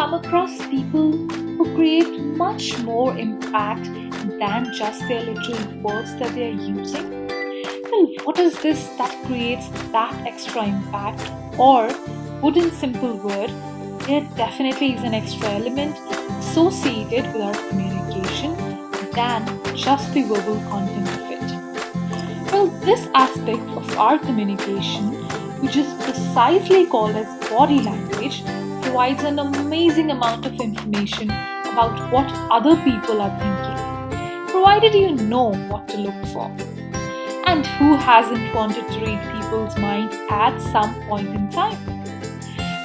come across people who create much more impact than just their literal words that they are using? Well, what is this that creates that extra impact? Or, put in simple word, there definitely is an extra element associated with our communication than just the verbal content of it. Well, this aspect of our communication, which is precisely called as body language, provides an amazing amount of information about what other people are thinking, provided you know what to look for. And who hasn't wanted to read people's mind at some point in time?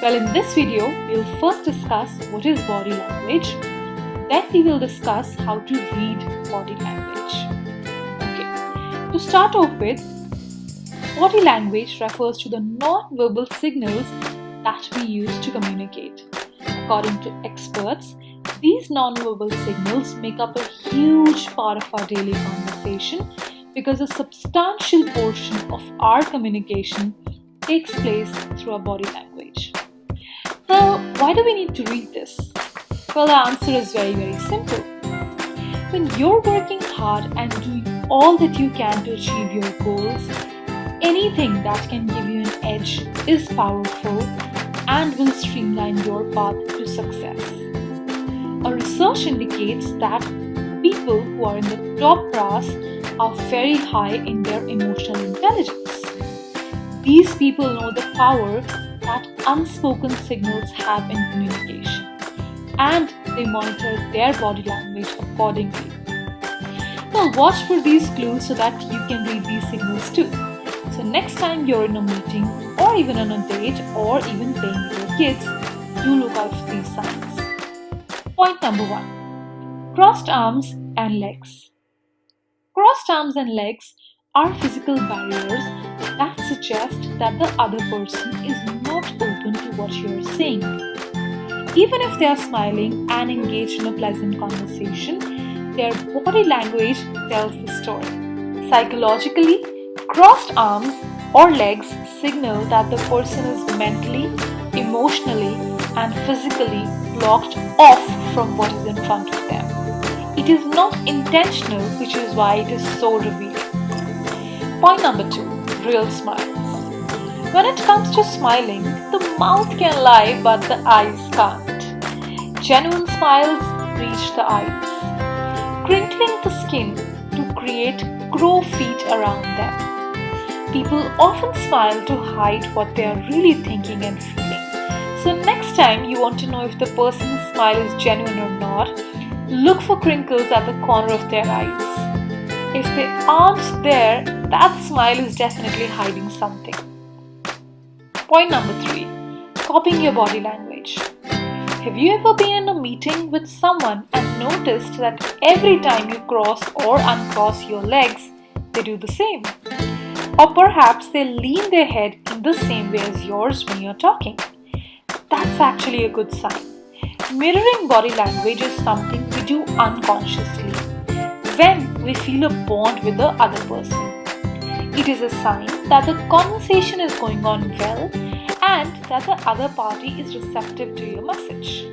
Well, in this video, we'll first discuss what is body language. Then we will discuss how to read body language. Okay, to start off with, body language refers to the non-verbal signals that we use to communicate. According to experts, these non-verbal signals make up a huge part of our daily conversation because a substantial portion of our communication takes place through our body language. Now, why do we need to read this? Well, the answer is very simple. When you're working hard and doing all that you can to achieve your goals, anything that can give you an edge is powerful and will streamline your path to success. Our research indicates that people who are in the top brass are very high in their emotional intelligence. These people know the power that unspoken signals have in communication, and they monitor their body language accordingly. Now watch for these clues so that you can read these signals too. So next time you're in a meeting or even on a date or even playing with your kids, do look out for these signs. Point number 1. Crossed arms and legs. Crossed arms and legs are physical barriers that suggest that the other person is not open to what you are saying. Even if they are smiling and engaged in a pleasant conversation, their body language tells the story. Psychologically, crossed arms or legs signal that the person is mentally, emotionally, and physically blocked off from what is in front of them. It is not intentional, which is why it is so revealing. Point number 2. Real smiles. When it comes to smiling, the mouth can lie but the eyes can't. Genuine smiles reach the eyes, crinkling the skin to create crow feet around them. People often smile to hide what they are really thinking and feeling. So next time you want to know if the person's smile is genuine or not, look for crinkles at the corner of their eyes. If they aren't there, that smile is definitely hiding something. Point number 3. Copying your body language. Have you ever been in a meeting with someone and noticed that every time you cross or uncross your legs, they do the same? Or perhaps they lean their head in the same way as yours when you're talking. That's actually a good sign. Mirroring body language is something we do unconsciously when we feel a bond with the other person. It is a sign that the conversation is going on well and that the other party is receptive to your message.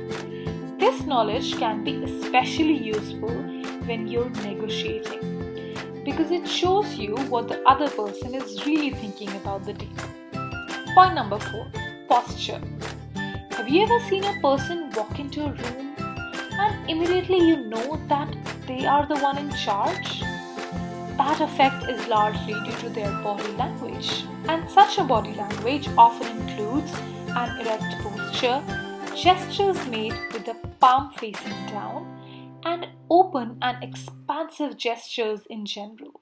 This knowledge can be especially useful when you're negotiating because it shows you what the other person is really thinking about the deal. Point number 4. Posture. Have you ever seen a person walk into a room and immediately you know that they are the one in charge? That effect is largely due to their body language. And such a body language often includes an erect posture, gestures made with the palm facing down, and open and expansive gestures in general.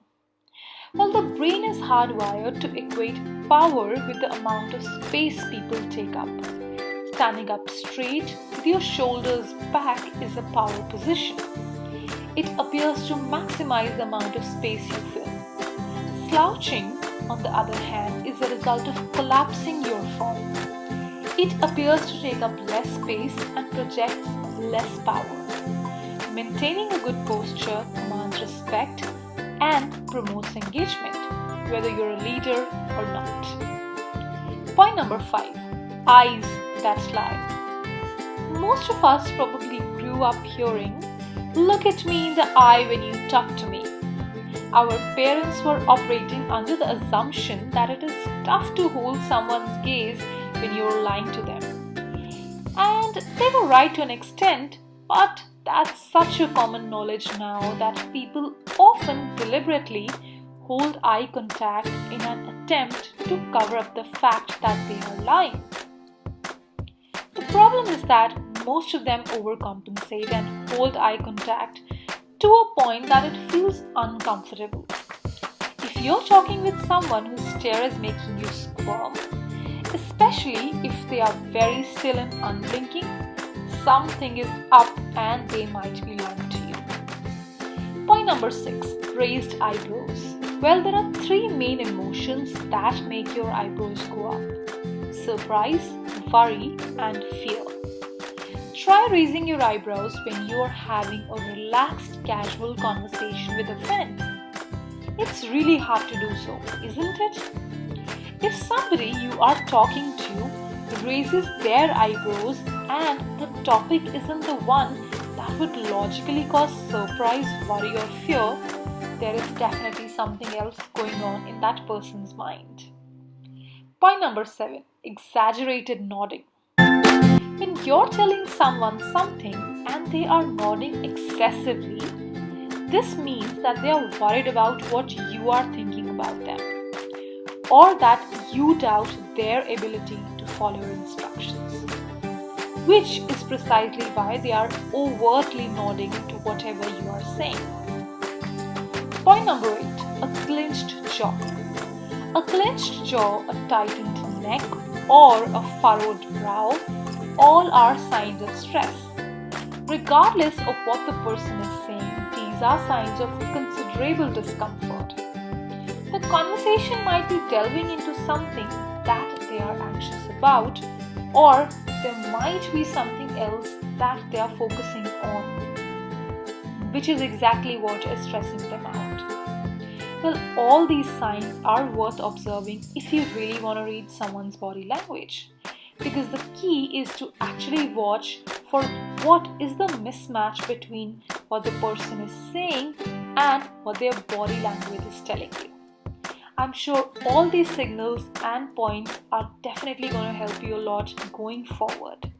Well, the brain is hardwired to equate power with the amount of space people take up. Standing up straight with your shoulders back is a power position. It appears to maximize the amount of space you fill. Slouching, on the other hand, is a result of collapsing your form. It appears to take up less space and projects less power. Maintaining a good posture commands respect and promotes engagement, whether you're a leader or not. Point number 5. Eyes that lie. Most of us probably grew up hearing, "Look at me in the eye when you talk to me." Our parents were operating under the assumption that it is tough to hold someone's gaze when you're lying to them. And they were right to an extent, but that's such a common knowledge now that people often deliberately hold eye contact in an attempt to cover up the fact that they are lying. The problem is that most of them overcompensate and hold eye contact to a point that it feels uncomfortable. If you're talking with someone whose stare is making you squirm, especially if they are very still and unblinking, something is up and they might be lying to you. Point number 6. Raised eyebrows. Well, there are 3 main emotions that make your eyebrows go up: surprise, worry, and fear. Try raising your eyebrows when you are having a relaxed, casual conversation with a friend. It's really hard to do so, isn't it? If somebody you are talking to raises their eyebrows and the topic isn't the one that would logically cause surprise, worry, or fear, there is definitely something else going on in that person's mind. Point number 7. Exaggerated nodding. When you're telling someone something and they are nodding excessively, this means that they are worried about what you are thinking about them, or that you doubt their ability to follow your instructions, which is precisely why they are overtly nodding to whatever you are saying. Point number 8. A clenched jaw. A clenched jaw, a tightened neck, or a furrowed brow all are signs of stress. Regardless of what the person is saying, these are signs of considerable discomfort. The conversation might be delving into something that they are anxious about, or there might be something else that they are focusing on, which is exactly what is stressing them out. Well, all these signs are worth observing if you really want to read someone's body language, because the key is to actually watch for what is the mismatch between what the person is saying and what their body language is telling you. I'm sure all these signals and points are definitely going to help you a lot going forward.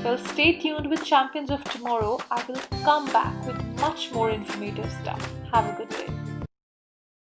Well, stay tuned with Champions of Tomorrow. I will come back with much more informative stuff. Have a good day.